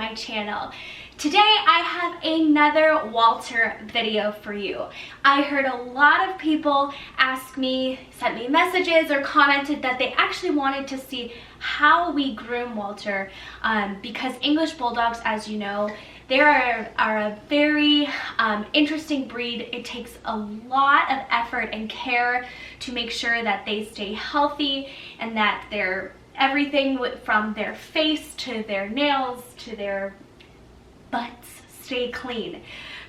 my channel. Today I have another Walter video for you. I heard a lot of people ask me, sent me messages or commented that they actually wanted to see how we groom Walter because English Bulldogs, as you know, they are a very interesting breed. It takes a lot of effort and care to make sure that they stay healthy and that they're everything from their face to their nails to their butts stay clean.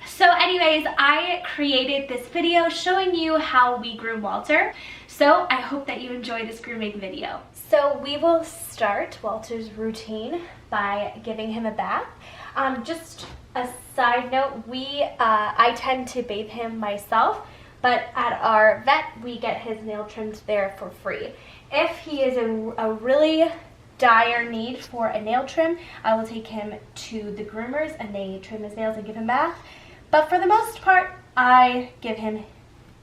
So anyways, I created this video showing you how we groom Walter. So I hope that you enjoy this grooming video. So we will start Walter's routine by giving him a bath. Just a side note, I tend to bathe him myself, but at our vet we get his nail trimmed there for free. If he is a really dire need for a nail trim, I will take him to the groomers and they trim his nails and give him a bath. But for the most part, I give him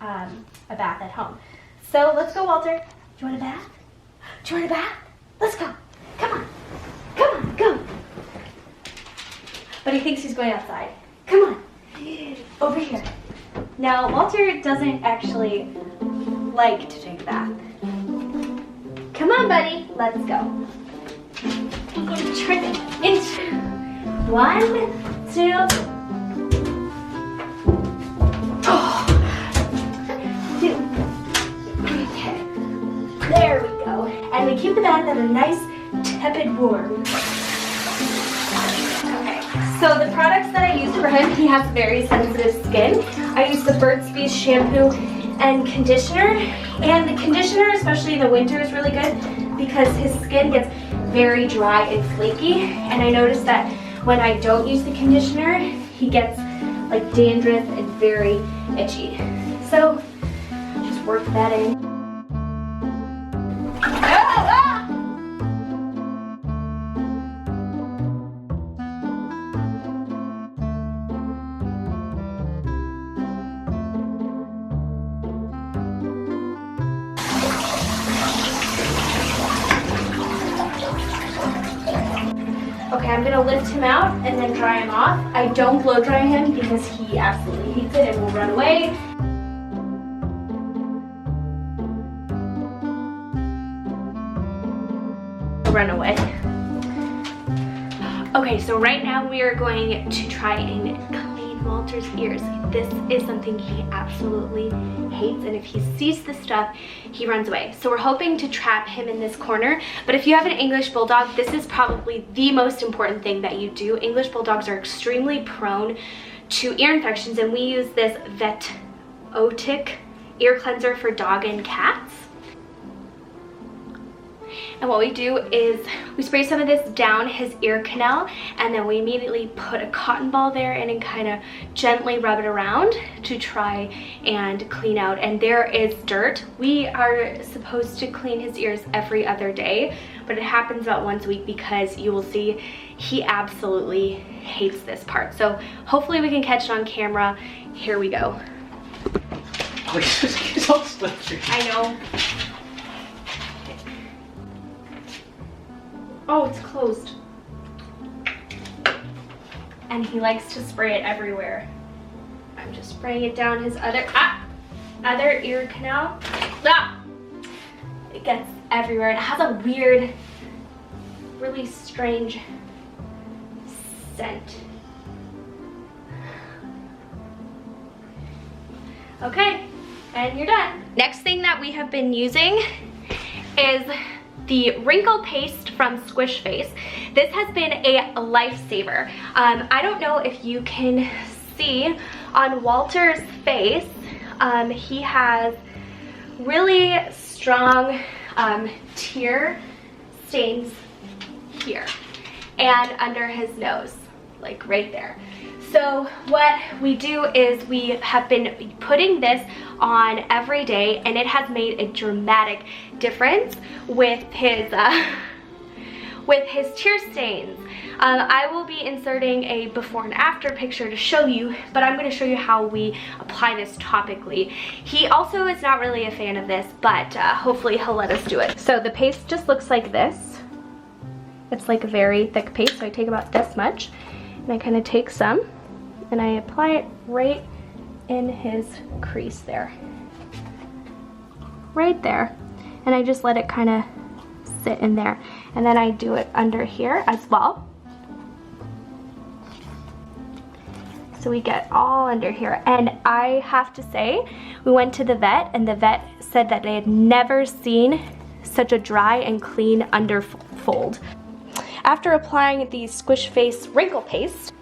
a bath at home. So let's go, Walter. Do you want a bath? Do you want a bath? Let's go. Come on. Come on, go. But he thinks he's going outside. Come on. Over here. Now, Walter doesn't actually like to take a bath. Come on, buddy. Let's go. Trim it. 1, 2. Oh. 2. Okay. There we go. And we keep the bath at a nice tepid warm. Okay. So the products that I use for him, he has very sensitive skin. I use the Burt's Bees shampoo and conditioner. And the conditioner, especially in the winter, is really good because his skin gets very dry and flaky, and I noticed that when I don't use the conditioner, he gets like dandruff and very itchy. So just work that in. Okay, I'm gonna lift him out and then dry him off. I don't blow dry him because he absolutely hates it and will run away. Run away. Okay, so right now we are going to try and clean Walter's ears. This is something he absolutely hates, and if he sees this stuff, he runs away. So we're hoping to trap him in this corner, but if you have an English Bulldog, this is probably the most important thing that you do. English Bulldogs are extremely prone to ear infections, and we use this Vet-Otic ear cleanser for dog and cats. And what we do is we spray some of this down his ear canal, and then we immediately put a cotton ball there and kind of gently rub it around to try and clean out. And there is dirt. We are supposed to clean his ears every other day, but it happens about once a week because you will see he absolutely hates this part. So hopefully we can catch it on camera. Here we go. I know. Oh, it's closed. And he likes to spray it everywhere. I'm just spraying it down his other ear canal. It gets everywhere. It has a weird, really strange scent. Okay, and you're done. Next thing that we have been using is the Wrinkle Paste from Squish Face. This has been a lifesaver. I don't know if you can see on Walter's face, he has really strong tear stains here and under his nose, like right there. So what we do is we have been putting this on every day, and it has made a dramatic difference with his tear stains. I will be inserting a before and after picture to show you, but I'm going to show you how we apply this topically. He also is not really a fan of this, but hopefully he'll let us do it. So the paste just looks like this. It's like a very thick paste, so I take about this much, and I kind of take some and I apply it right in his crease there. Right there. And I just let it kind of sit in there. And then I do it under here as well. So we get all under here. And I have to say, we went to the vet and the vet said that they had never seen such a dry and clean underfold. After applying the Squish Face Wrinkle Paste,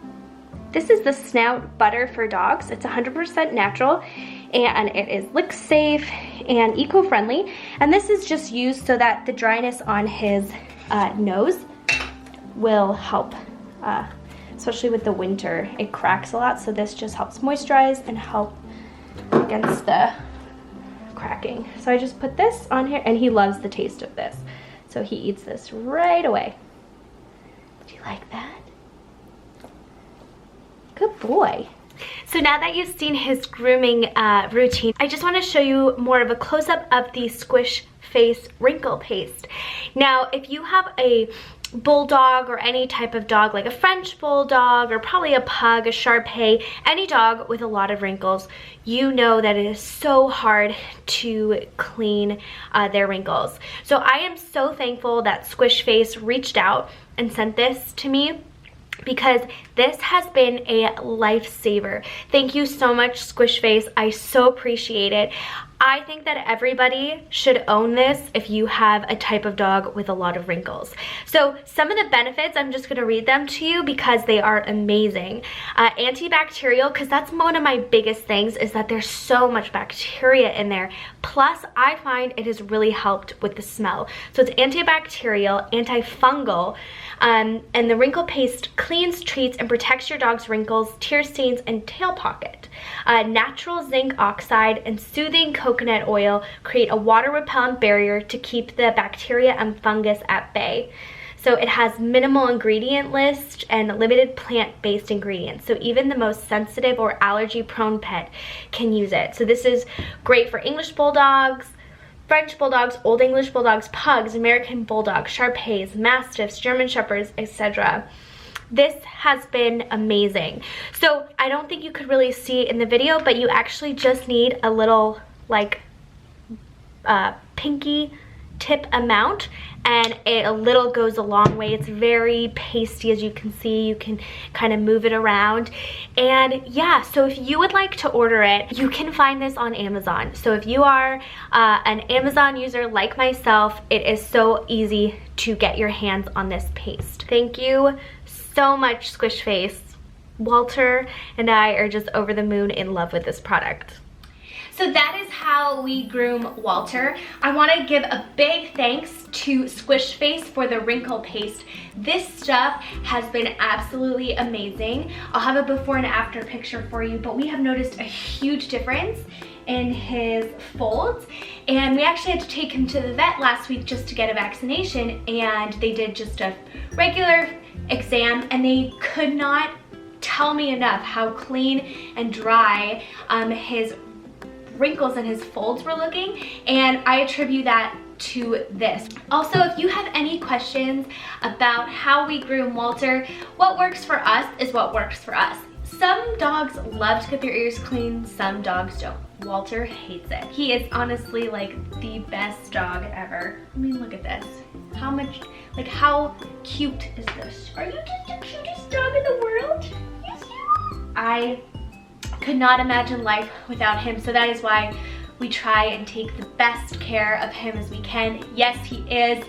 this is the snout butter for dogs. It's 100% natural and it is lick safe and eco-friendly. And this is just used so that the dryness on his nose will help, especially with the winter. It cracks a lot, so this just helps moisturize and help against the cracking. So I just put this on here, and he loves the taste of this. So he eats this right away. Do you like that? Good boy. So now that you've seen his grooming routine, I just want to show you more of a close-up of the Squish Face Wrinkle Paste. Now, if you have a Bulldog or any type of dog, like a French Bulldog or probably a Pug, a Shar Pei, any dog with a lot of wrinkles, you know that it is so hard to clean their wrinkles. So I am so thankful that Squish Face reached out and sent this to me, because this has been a lifesaver. Thank you so much, Squish Face. I so appreciate it. I think that everybody should own this if you have a type of dog with a lot of wrinkles. So some of the benefits, I'm just gonna read them to you because they are amazing. Antibacterial, because that's one of my biggest things, is that there's so much bacteria in there. Plus, I find it has really helped with the smell. So it's antibacterial, antifungal, and the Wrinkle Paste cleans, treats, and protects your dog's wrinkles, tear stains, and tail pocket. Natural zinc oxide and soothing coconut oil create a water-repellent barrier to keep the bacteria and fungus at bay. So it has minimal ingredient list and limited plant-based ingredients. So even the most sensitive or allergy-prone pet can use it. So this is great for English Bulldogs, French Bulldogs, Old English Bulldogs, Pugs, American Bulldogs, Shar Peis, Mastiffs, German Shepherds, etc. This has been amazing. So I don't think you could really see it in the video, but you actually just need a little like pinky tip amount, and a little goes a long way. It's very pasty, as you can see. You can kind of move it around. And yeah, so if you would like to order it, you can find this on Amazon. So if you are an Amazon user like myself, it is so easy to get your hands on this paste. Thank you so much, Squish Face. Walter and I are just over the moon in love with this product. So that is how we groom Walter. I want to give a big thanks to Squish Face for the Wrinkle Paste. This stuff has been absolutely amazing. I'll have a before and after picture for you, but we have noticed a huge difference in his folds, and we actually had to take him to the vet last week just to get a vaccination, and they did just a regular exam, and they could not tell me enough how clean and dry his wrinkles and his folds were looking, and I attribute that to this. Also, if you have any questions about how we groom Walter, what works for us is what works for us. Some dogs love to get their ears clean, some dogs don't. Walter hates it. He is honestly like the best dog ever. I mean, look at this. How much, like how cute is this? Are you just the cutest dog in the world? Yes, you are. I could not imagine life without him, so that is why we try and take the best care of him as we can. Yes, he is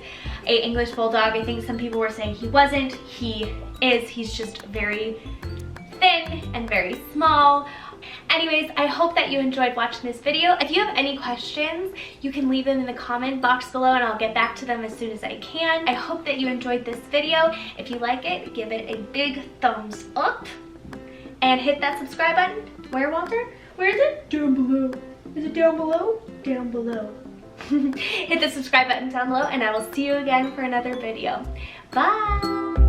an English Bulldog. I think some people were saying he wasn't. He is. He's just very thin and very small. Anyways, I hope that you enjoyed watching this video. If you have any questions, you can leave them in the comment box below and I'll get back to them as soon as I can. I hope that you enjoyed this video. If you like it, give it a big thumbs up and hit that subscribe button. Where, Walter? Where is it? Down below. Is it down below? Down below. Hit the subscribe button down below and I will see you again for another video. Bye!